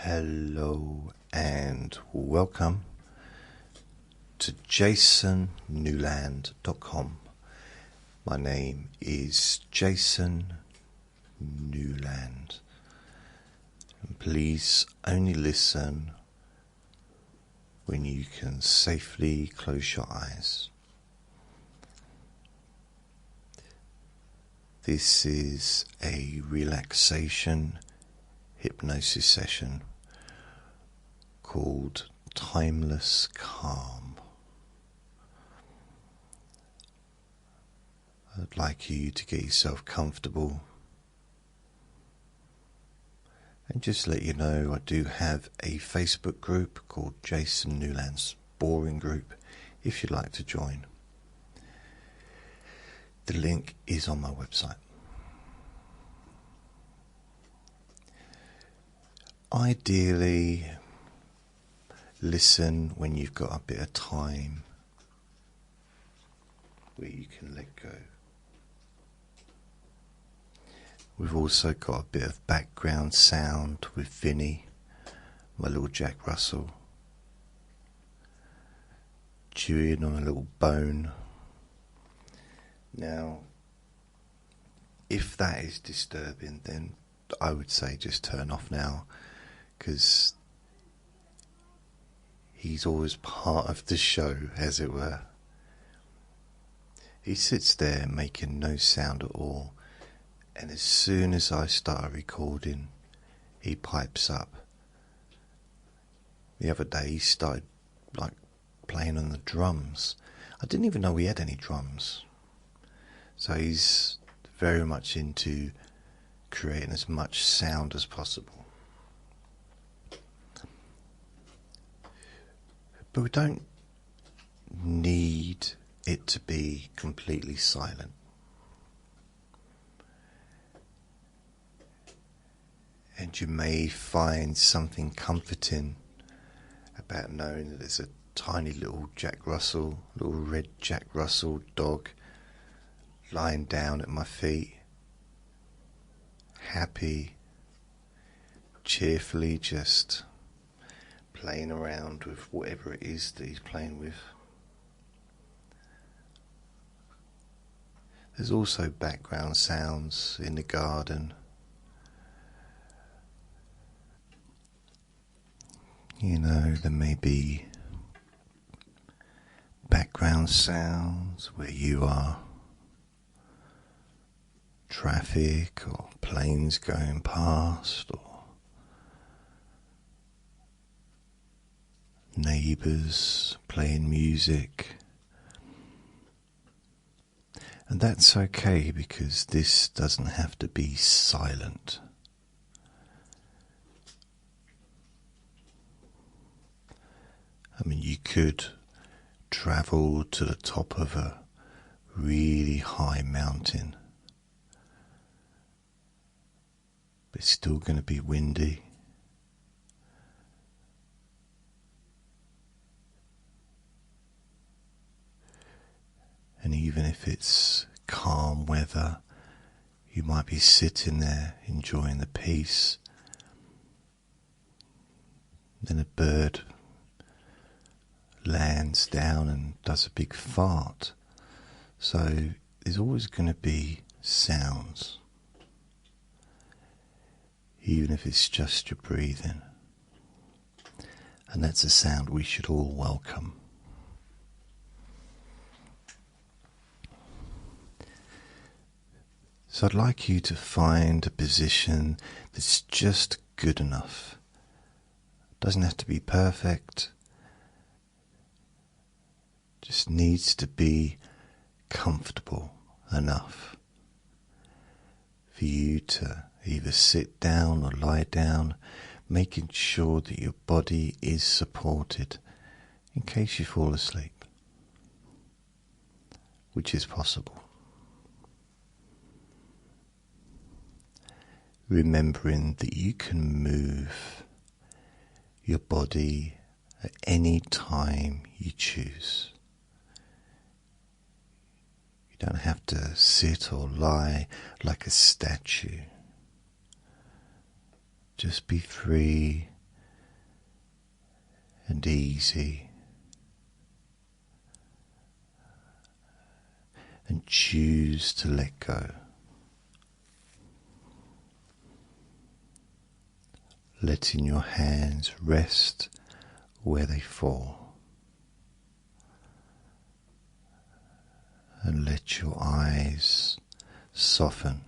Hello and welcome to jasonnewland.com. My name is Jason Newland, and please only listen when you can safely close your eyes. This is a relaxation hypnosis session called Timeless Calm. I'd like you to get yourself comfortable and just let you know I do have a Facebook group called Jason Newland's Boring Group if you'd like to join. The link is on my website. Ideally, listen when you've got a bit of time where you can let go. We've also got a bit of background sound with Vinnie, my little Jack Russell, chewing on a little bone. Now, if that is disturbing, then I would say just turn off now, because he's always part of the show, as it were. He sits there making no sound at all, and as soon as I start recording, he pipes up. The other day he started playing on the drums. I didn't even know we had any drums. So he's very much into creating as much sound as possible. But we don't need it to be completely silent. And you may find something comforting about knowing that there's a tiny little little red Jack Russell dog lying down at my feet, happy, cheerfully just playing around with whatever it is that he's playing with. There's also background sounds in the garden. You know, there may be background sounds where you are, traffic or planes going past, or neighbours playing music. And that's okay, because this doesn't have to be silent. I mean, you could travel to the top of a really high mountain, but it's still going to be windy. And even if it's calm weather, you might be sitting there enjoying the peace. Then a bird lands down and does a big fart. So there's always going to be sounds, even if it's just your breathing. And that's a sound we should all welcome. So I'd like you to find a position that's just good enough. Doesn't have to be perfect. Just needs to be comfortable enough for you to either sit down or lie down, making sure that your body is supported in case you fall asleep, which is possible. Remembering that you can move your body at any time you choose. You don't have to sit or lie like a statue. Just be free and easy, and choose to let go. Letting your hands rest where they fall, and let your eyes soften.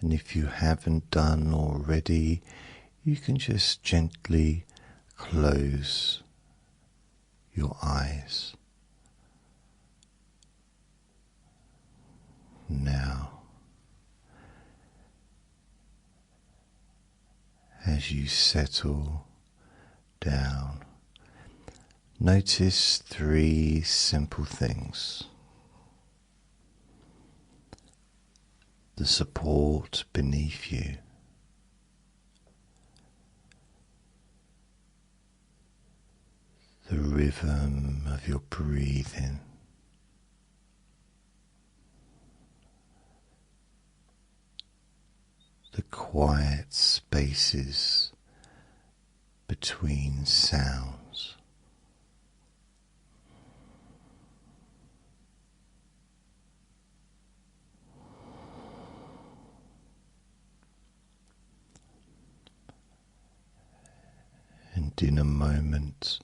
And if you haven't done already, you can just gently close your eyes. Now, as you settle down, notice 3 simple things. The support beneath you, the rhythm of your breathing, the quiet spaces between sounds. And in a moment,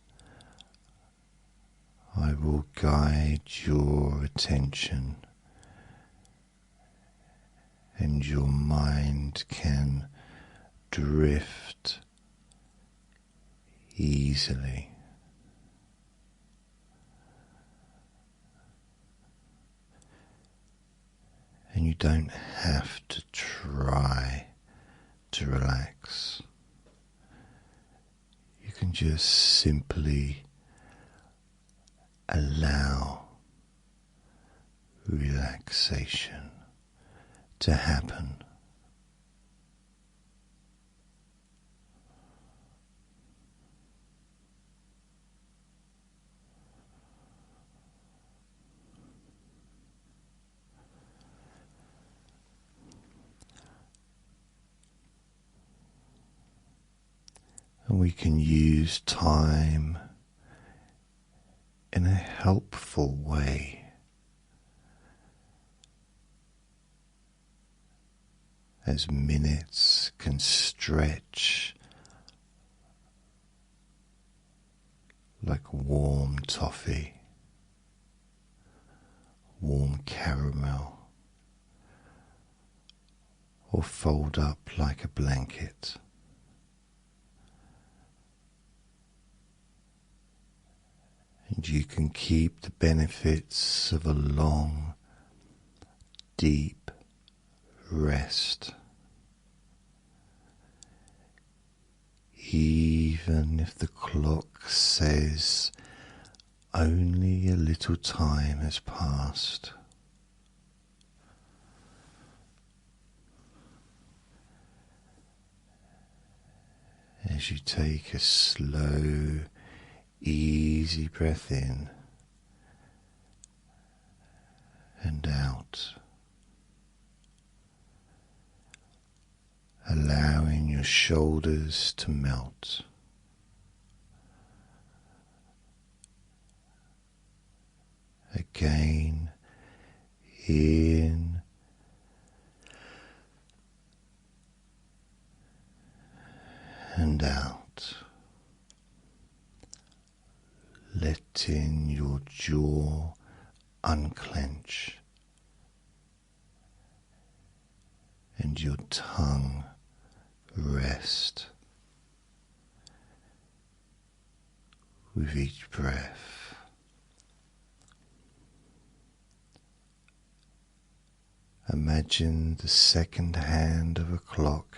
I will guide your attention, and your mind can drift easily. And you don't have to try to relax. You can just simply allow relaxation to happen. And we can use time in a helpful way, as minutes can stretch like warm toffee, warm caramel, or fold up like a blanket. And you can keep the benefits of a long, deep rest, even if the clock says only a little time has passed. As you take a slow, easy breath in and out, allowing your shoulders to melt. Again, in and out, letting your jaw unclench and your tongue rest with each breath. Imagine the second hand of a clock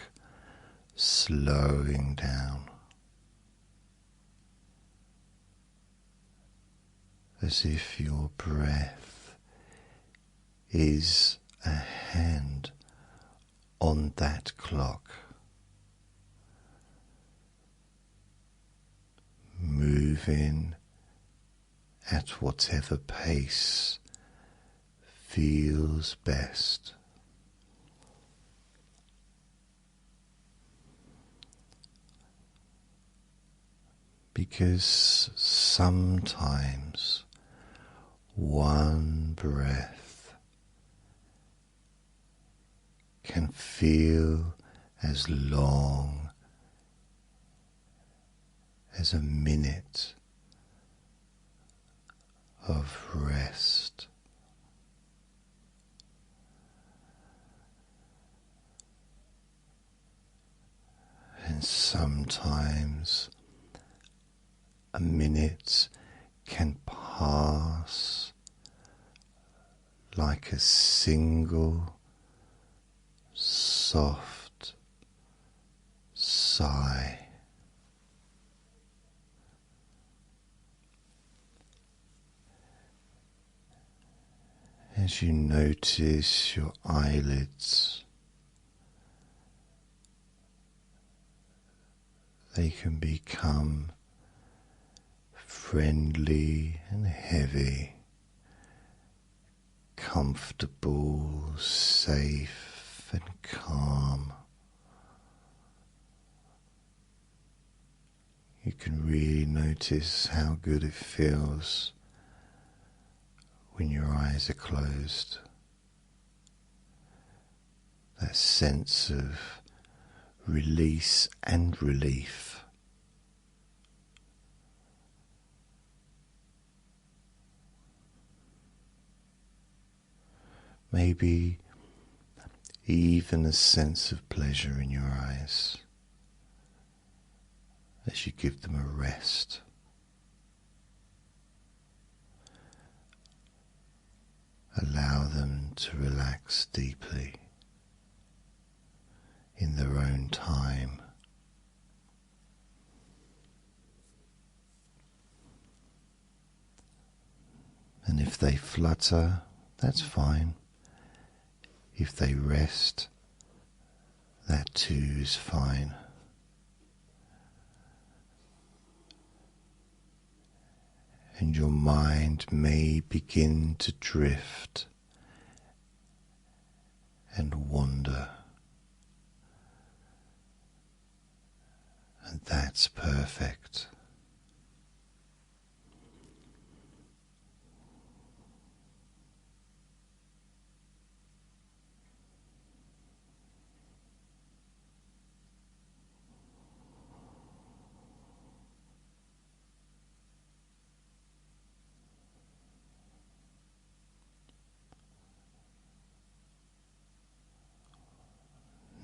slowing down, as if your breath is a hand on that clock, moving at whatever pace feels best. because sometimes one breath can feel as long as a minute of rest. And sometimes a minute can pass like a single soft sigh. As you notice your eyelids, they can become friendly and heavy, comfortable, safe and calm. You can really notice how good it feels when your eyes are closed. That sense of release and relief. Maybe even a sense of pleasure in your eyes as you give them a rest. Allow them to relax deeply in their own time. And if they flutter, that's fine. If they rest, that too is fine. And your mind may begin to drift and wander. And that's perfect.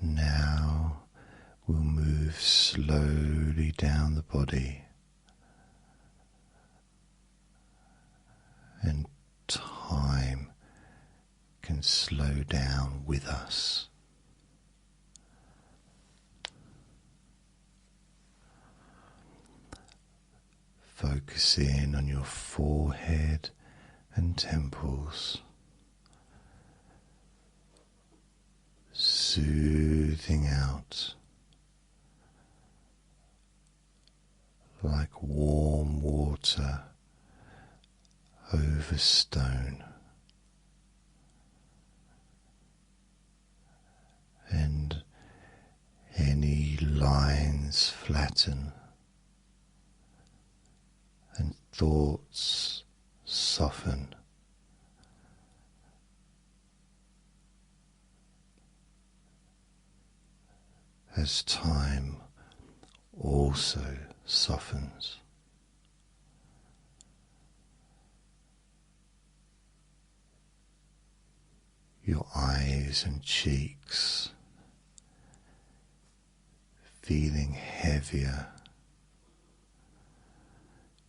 Now we'll move slowly down the body, and time can slow down with us. Focus in on your forehead and temples, soothing out like warm water over stone, and any lines flatten and thoughts soften. As time also softens. Your eyes and cheeks feeling heavier,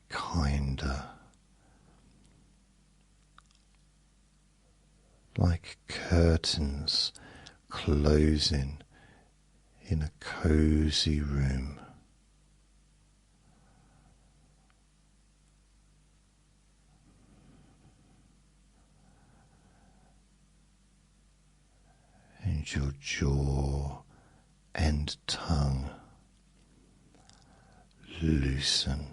kinder, like curtains closing in a cozy room. And your jaw and tongue loosen.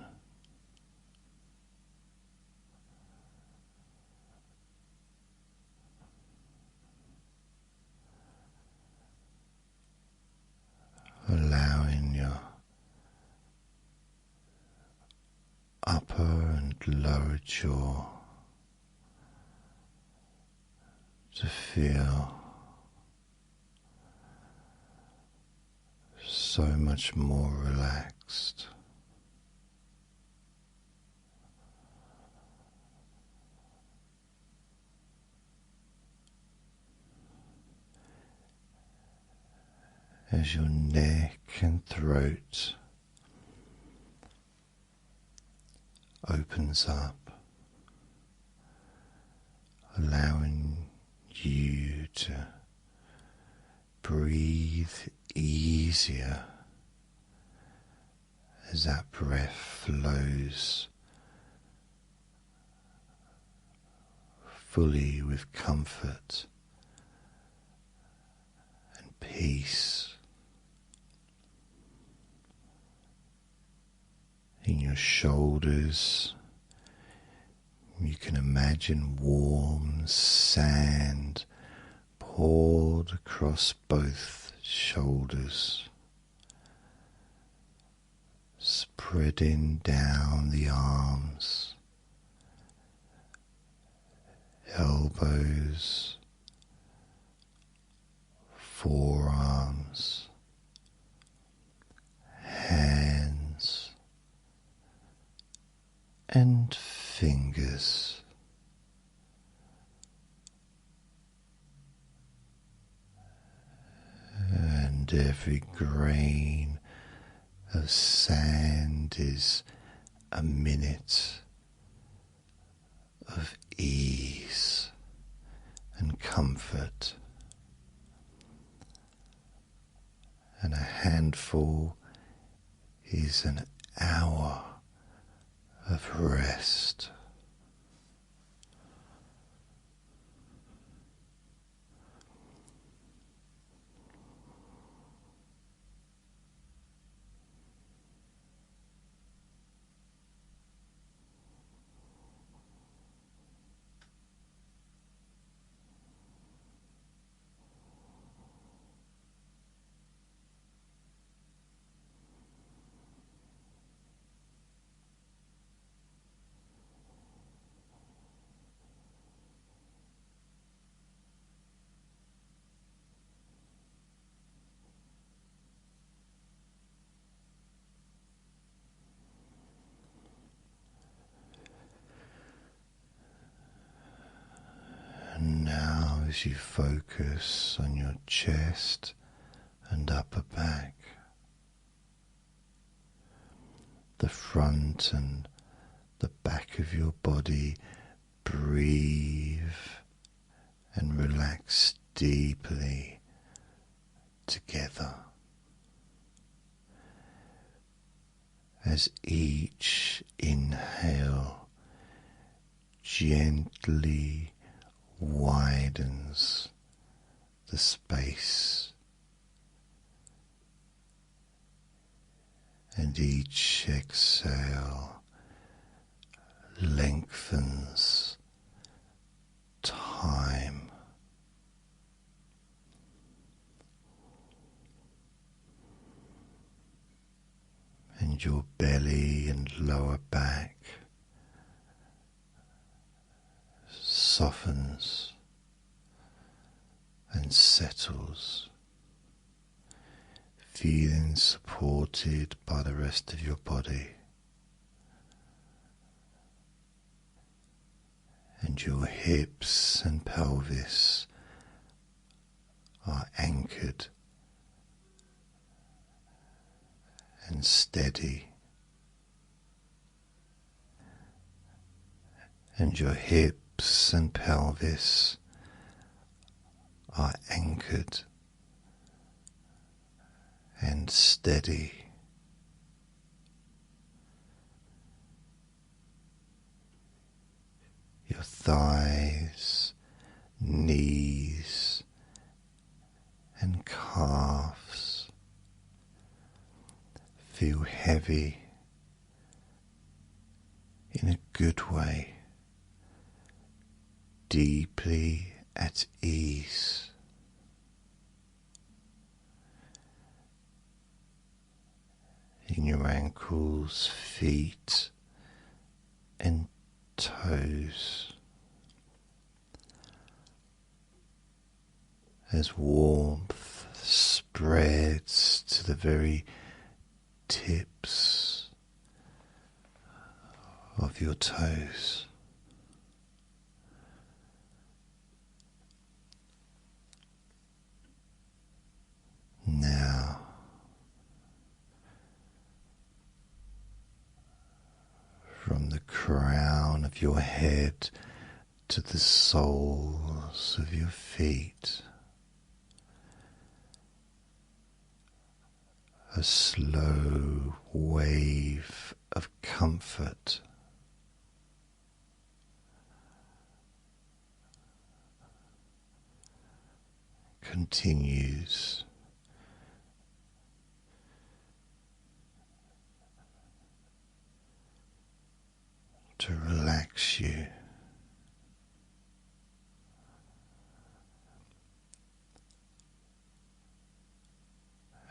Allowing your lower jaw to feel so much more relaxed. As your neck and throat opens up, allowing you to breathe easier as that breath flows fully with comfort and peace. In your shoulders, you can imagine warm sand poured across both shoulders, spreading down the arms, elbows, forearms, hands, and fingers. And every grain of sand is a minute of ease and comfort, and a handful is an hour of rest. And now, as you focus on your chest and upper back, the front and the back of your body, breathe and relax deeply together. As each inhale gently widens the space, and each exhale lengthens time. And your belly and lower back softens and settles, feeling supported by the rest of your body. And your hips and pelvis are anchored and steady. And your hips and pelvis are anchored and steady. Your thighs, knees, and calves feel heavy in a good way, deeply at ease. In your ankles, feet, and toes as warmth spreads to the very tips of your toes. Now, from the crown of your head to the soles of your feet, a slow wave of comfort continues to relax you.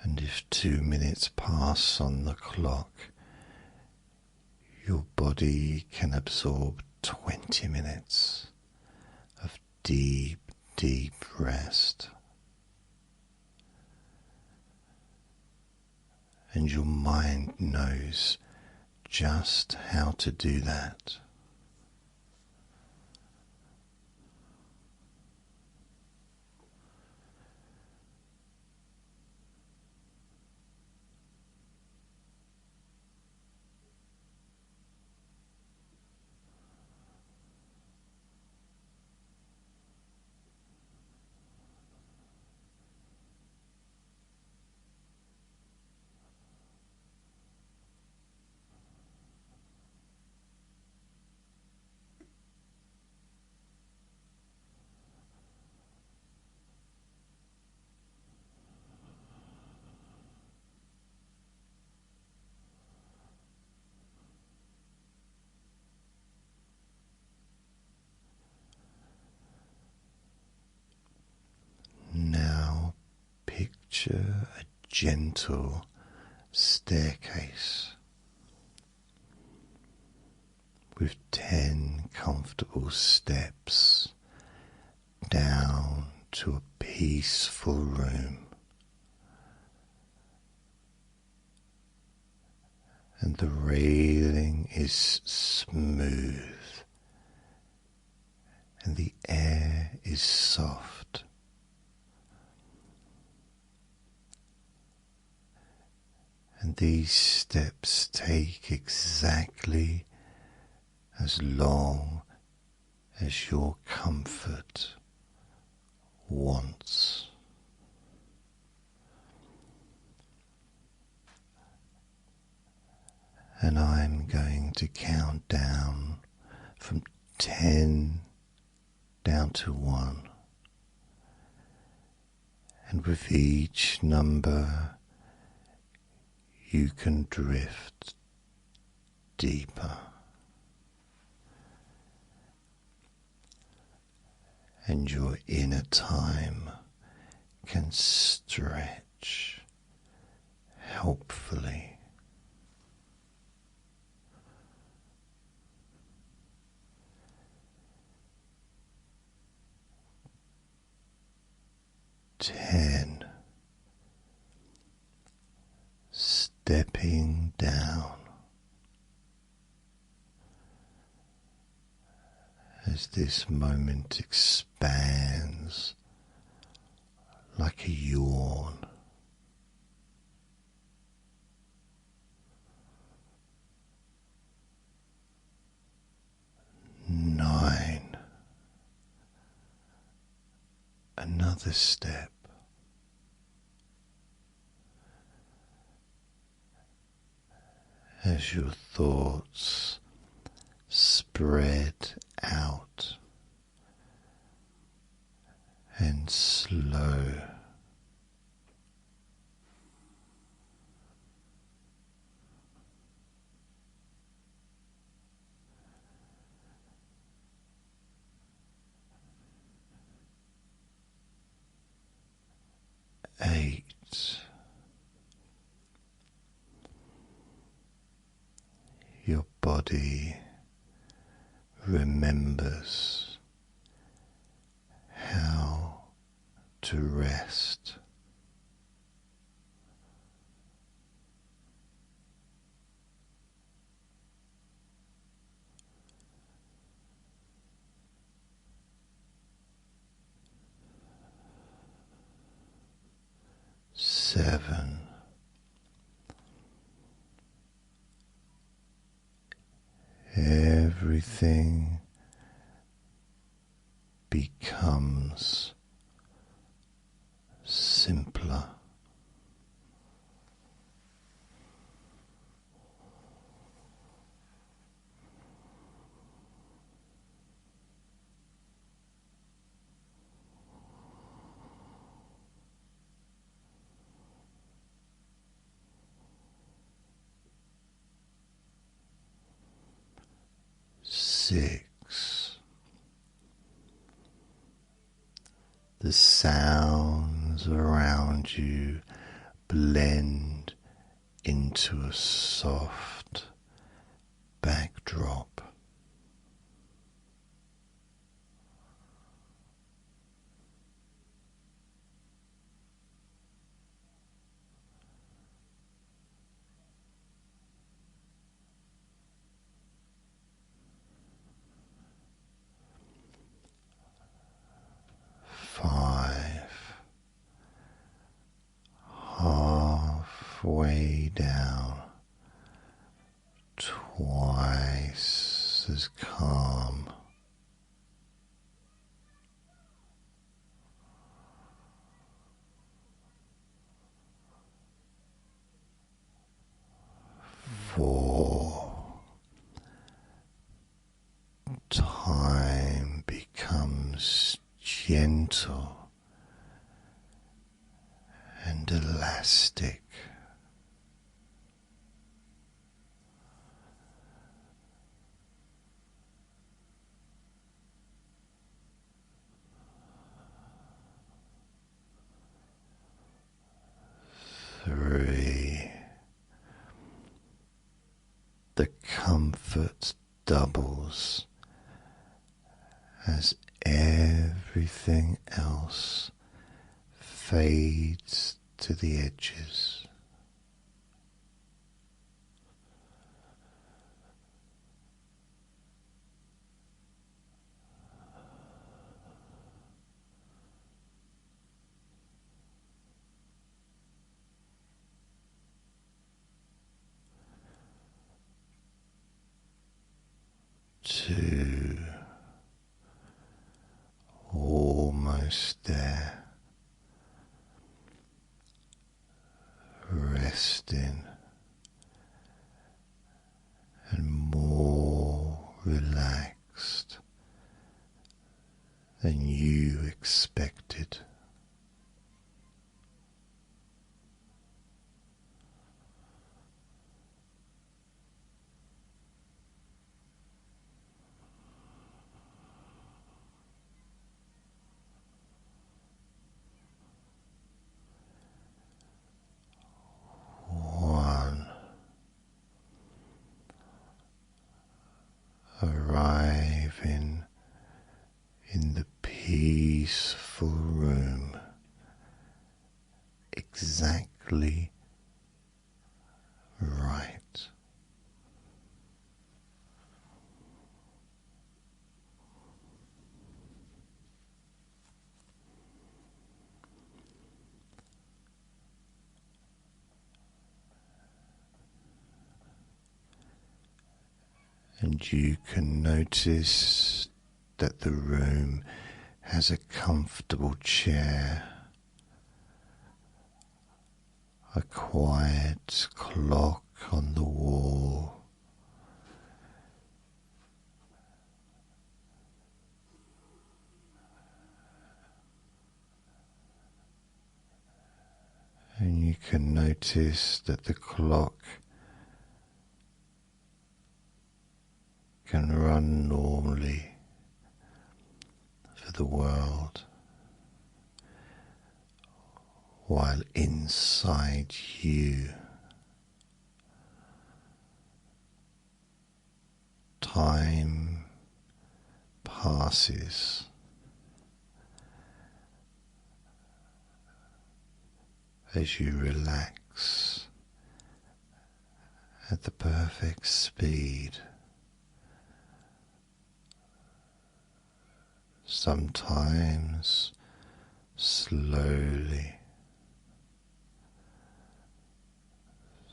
And if 2 minutes pass on the clock, your body can absorb 20 minutes of deep, deep rest. And your mind knows just how to do that. Now picture a gentle staircase with 10 comfortable steps down to a peaceful room. And the railing is smooth and the air is soft. And these steps take exactly as long as your comfort wants. And I'm going to count down from 10 down to 1. And with each number, you can drift deeper. And your inner time can stretch helpfully. 10. Stepping down as this moment expands like a yawn. 9. Another step. As your thoughts spread out and slow. 8. Your body remembers how to rest. Seven. Everything becomes simpler. 6. The sounds around you blend into a soft backdrop. 5. Halfway down, twice as calm. 4. Time becomes gentle and elastic. 3. The comfort doubles as everything else fades to the edges. 2. Almost there. Resting and more relaxed than you expected. Arriving in the peaceful room exactly right. And you can notice that the room has a comfortable chair, a quiet clock on the wall, and you can notice that the clock can run normally for the world, while inside you time passes as you relax at the perfect speed. Sometimes slowly,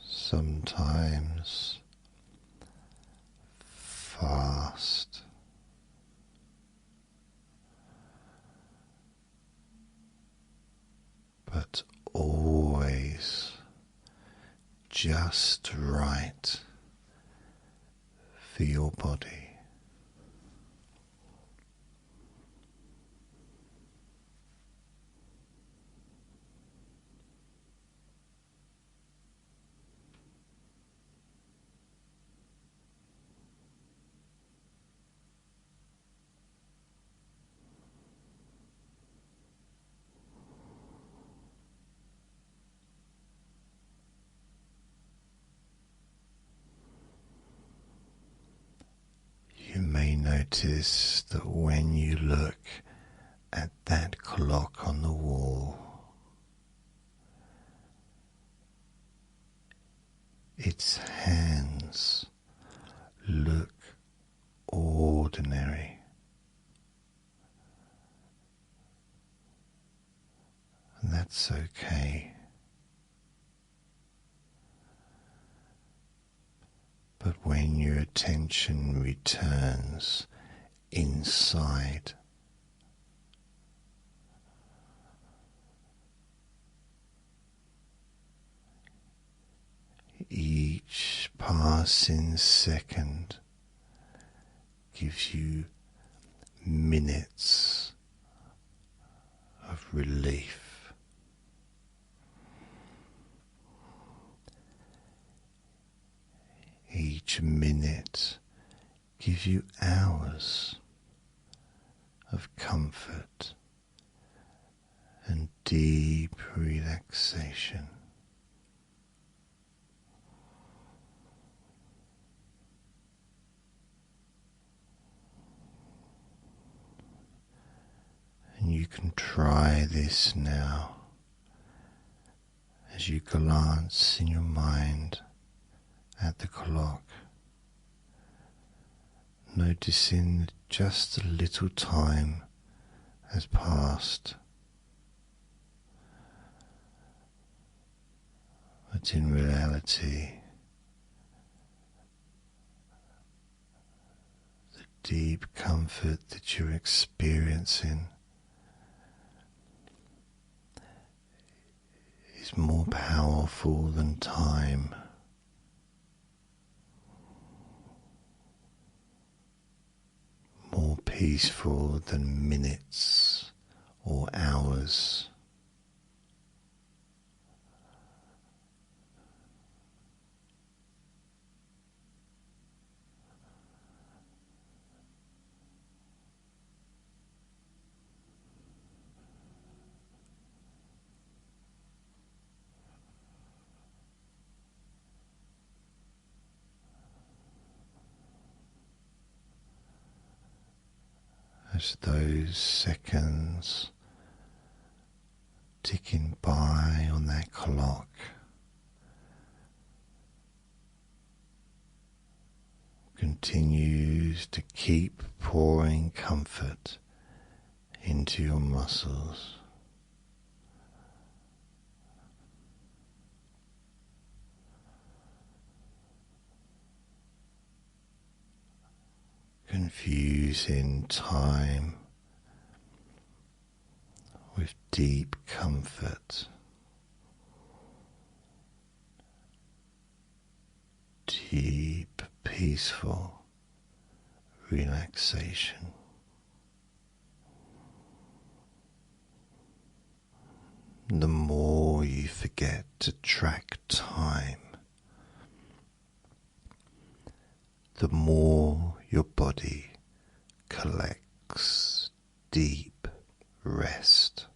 sometimes fast, but always just right for your body. You may notice that when you look at that clock on the wall, its hands look ordinary, and that's okay. But when your attention returns inside, each passing second gives you minutes of relief. Each minute gives you hours of comfort and deep relaxation. And you can try this now as you glance in your mind at the clock, noticing that just a little time has passed, but in reality, the deep comfort that you're experiencing is more powerful than time. More peaceful than minutes or hours. As those seconds ticking by on that clock continues to keep pouring comfort into your muscles. Confusing time with deep comfort, deep, peaceful relaxation. The more you forget to track time, the more your body collects deep rest.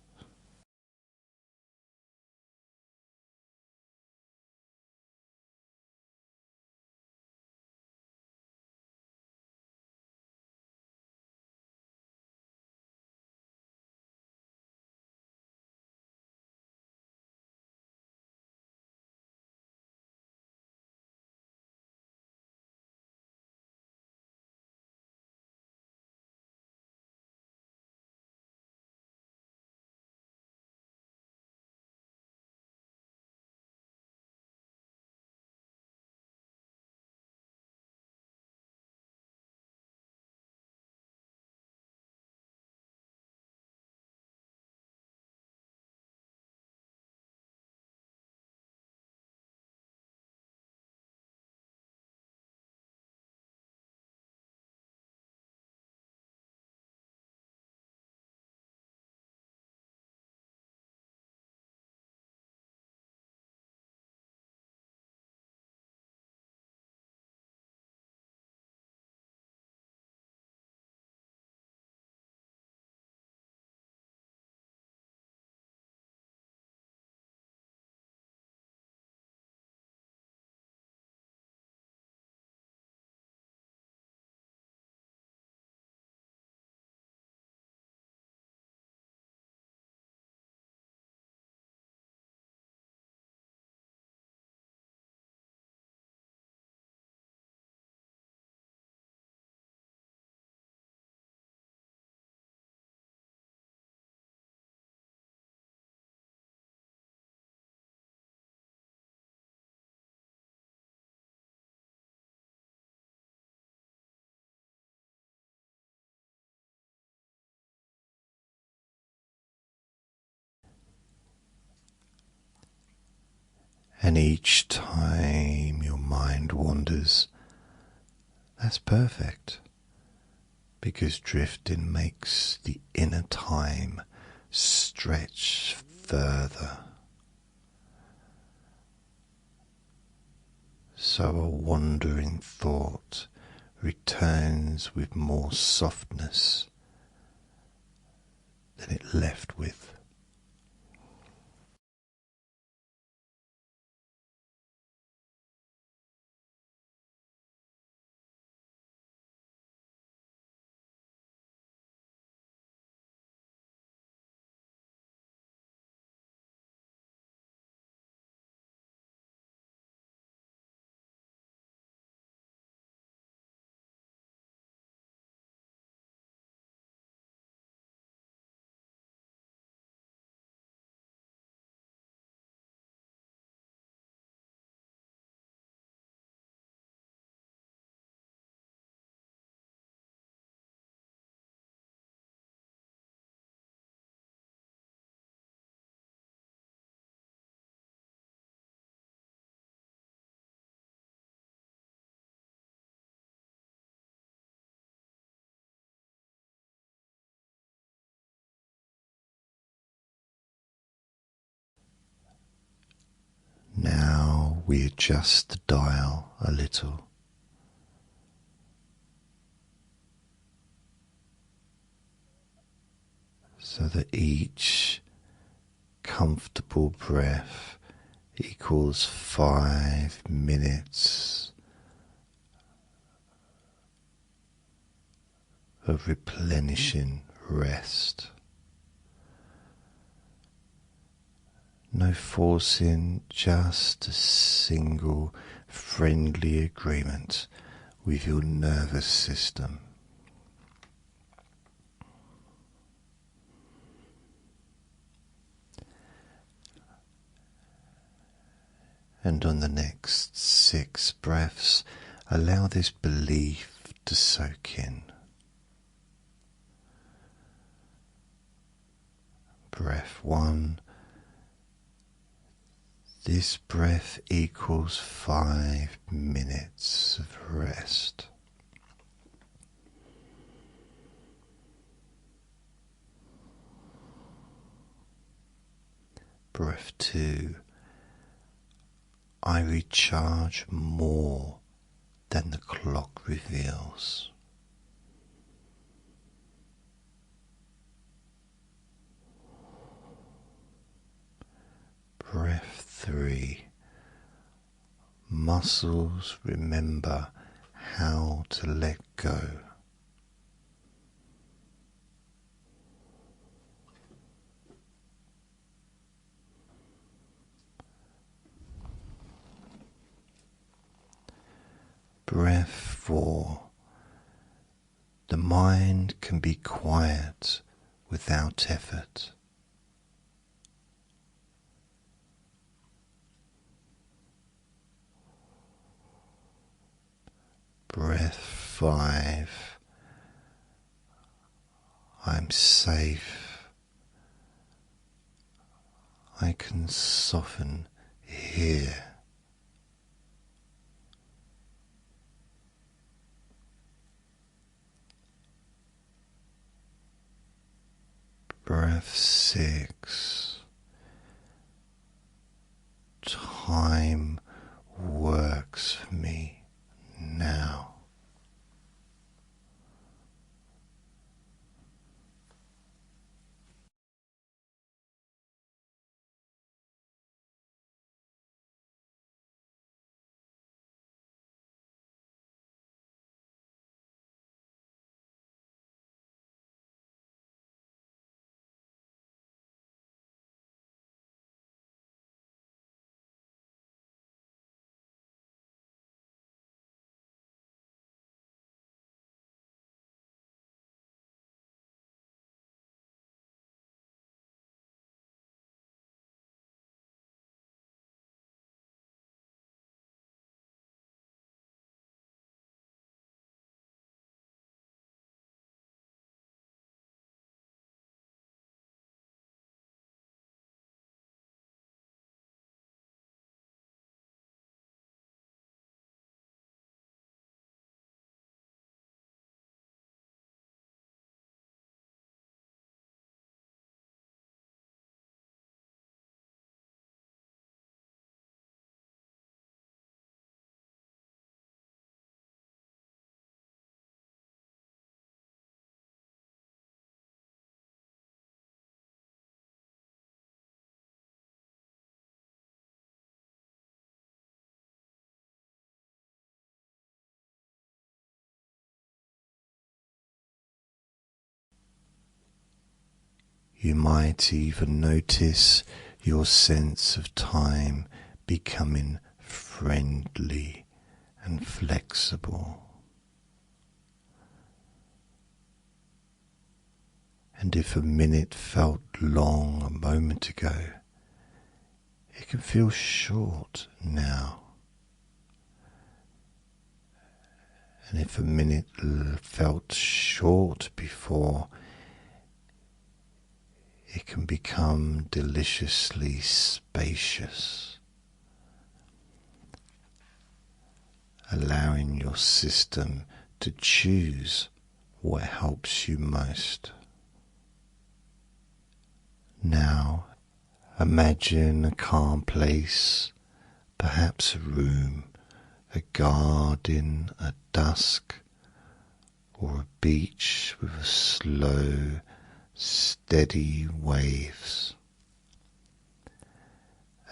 And each time your mind wanders, that's perfect, because drifting makes the inner time stretch further. So a wandering thought returns with more softness than it left with. Now we adjust the dial a little, so that each comfortable breath equals 5 minutes of replenishing rest. No forcing, just a single friendly agreement with your nervous system. And on the next 6 breaths, allow this belief to soak in. Breath 1. This breath equals 5 minutes of rest. Breath 2. I recharge more than the clock reveals. Breath 3. Muscles remember how to let go. Breath 4. The mind can be quiet without effort. Breath 5. I'm safe. I can soften here. Breath 6. Time works for me now. You might even notice your sense of time becoming friendly and flexible. And if a minute felt long a moment ago, it can feel short now. And if a minute felt short before, it can become deliciously spacious, allowing your system to choose what helps you most. Now, imagine a calm place, perhaps a room, a garden at dusk, or a beach with a slow, steady waves.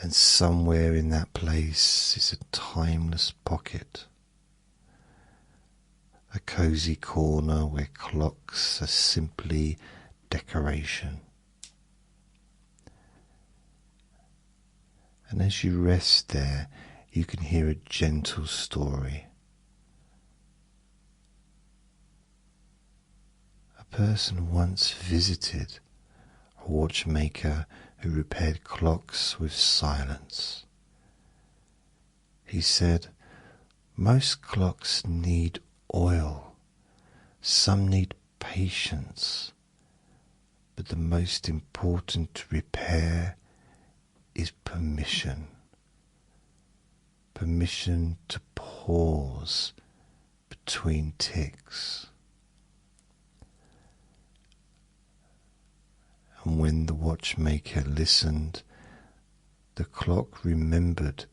And somewhere in that place is a timeless pocket, a cozy corner where clocks are simply decoration. And as you rest there, you can hear a gentle story. A person once visited a watchmaker who repaired clocks with silence. He said, "Most clocks need oil, some need patience, but the most important repair is permission. Permission to pause between ticks." And when the watchmaker listened, the clock remembered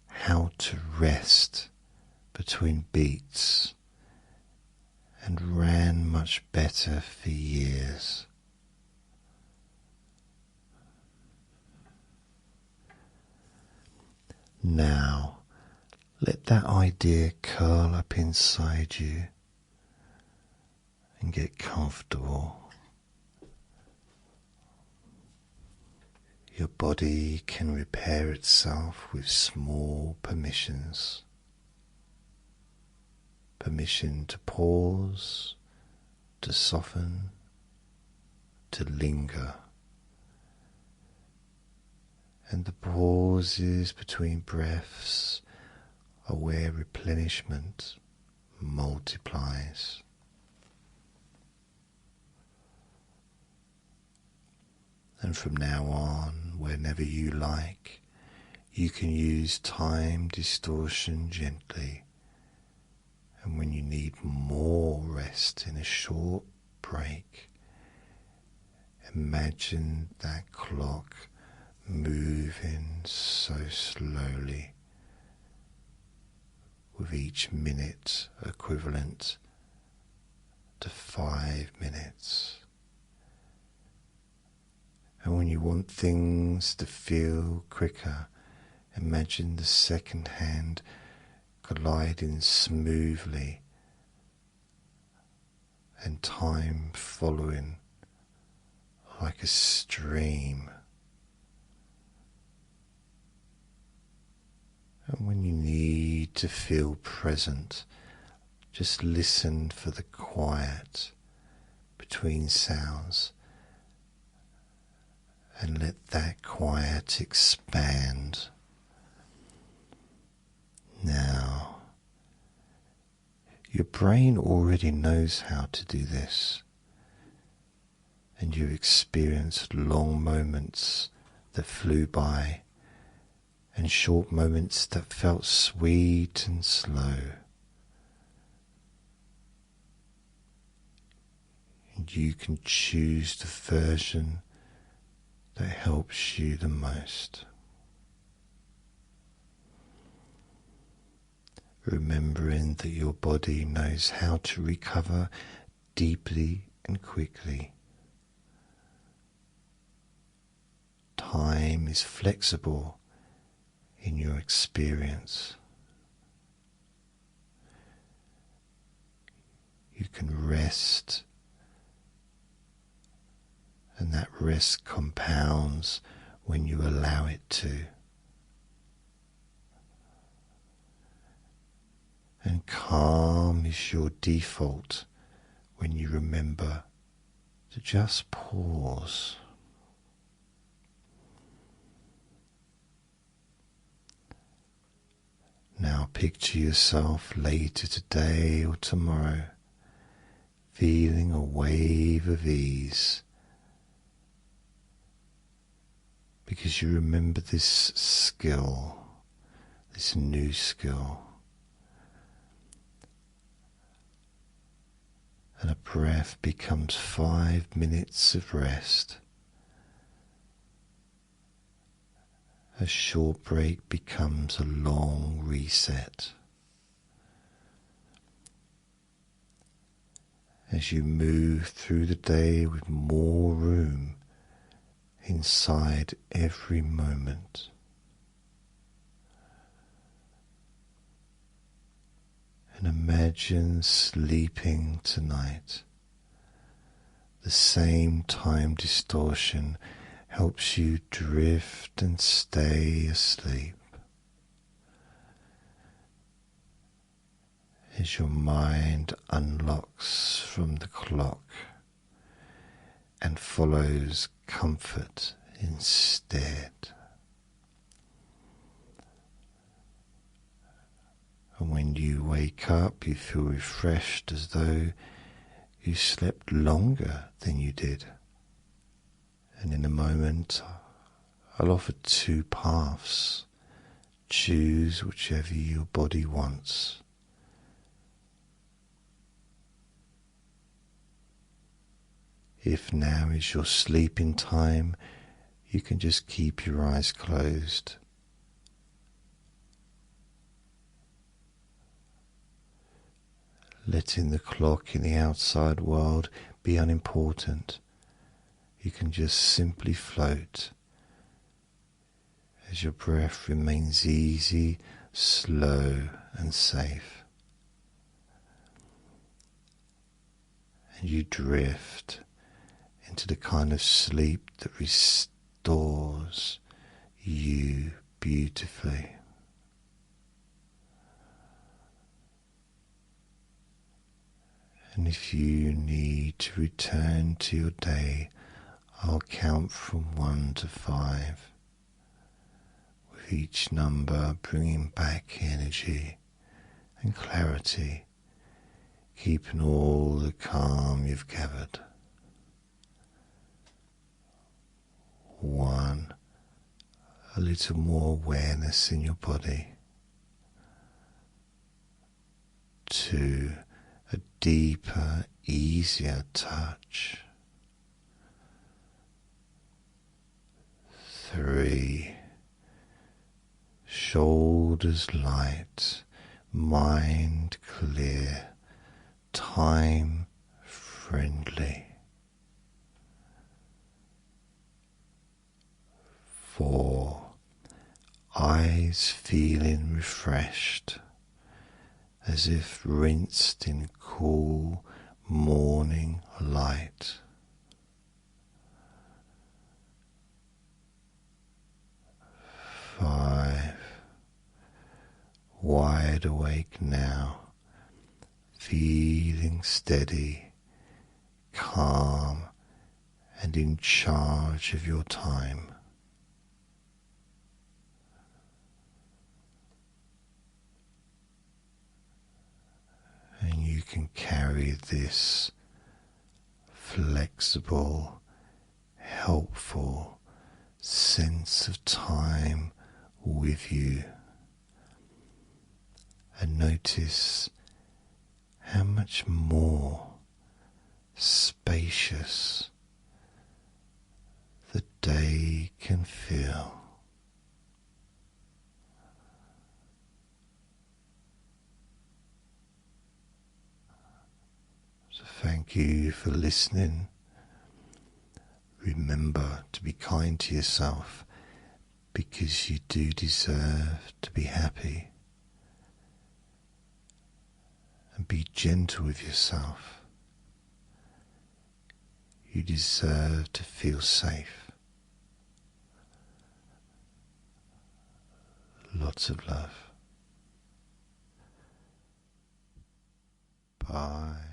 how to rest between beats and ran much better for years. Now, let that idea curl up inside you and get comfortable. Your body can repair itself with small permissions. Permission to pause, to soften, to linger. And the pauses between breaths are where replenishment multiplies. And from now on, whenever you like, you can use time distortion gently. And when you need more rest in a short break, imagine that clock moving so slowly, with each minute equivalent to 5 minutes. And when you want things to feel quicker, imagine the second hand gliding smoothly and time following like a stream. And when you need to feel present, just listen for the quiet between sounds and let that quiet expand. Now, your brain already knows how to do this, and you experienced long moments that flew by and short moments that felt sweet and slow. And you can choose the version that helps you the most. Remembering that your body knows how to recover deeply and quickly. Time is flexible in your experience. You can rest and that rest compounds when you allow it to. And calm is your default when you remember to just pause. Now picture yourself later today or tomorrow feeling a wave of ease because you remember this skill, this new skill. And a breath becomes 5 minutes of rest. A short break becomes a long reset. As you move through the day with more room inside every moment. And imagine sleeping tonight. The same time distortion helps you drift and stay asleep. As your mind unlocks from the clock and follows comfort instead. And when you wake up, you feel refreshed as though you slept longer than you did. And in a moment, I'll offer 2 paths. Choose whichever your body wants. If now is your sleeping time, you can just keep your eyes closed. Letting the clock in the outside world be unimportant. You can just simply float as your breath remains easy, slow and safe. And you drift into the kind of sleep that restores you beautifully. And if you need to return to your day, I'll count from 1 to 5, with each number bringing back energy and clarity, keeping all the calm you've gathered. 1, a little more awareness in your body. 2, a deeper, easier touch. 3, shoulders light, mind clear, time friendly. 4, eyes feeling refreshed, as if rinsed in cool morning light. 5, wide awake now, feeling steady, calm, and in charge of your time. And you can carry this flexible, helpful sense of time with you, and notice how much more spacious the day can feel. So thank you for listening. Remember to be kind to yourself, because you do deserve to be happy. And be gentle with yourself. You deserve to feel safe. Lots of love. Bye.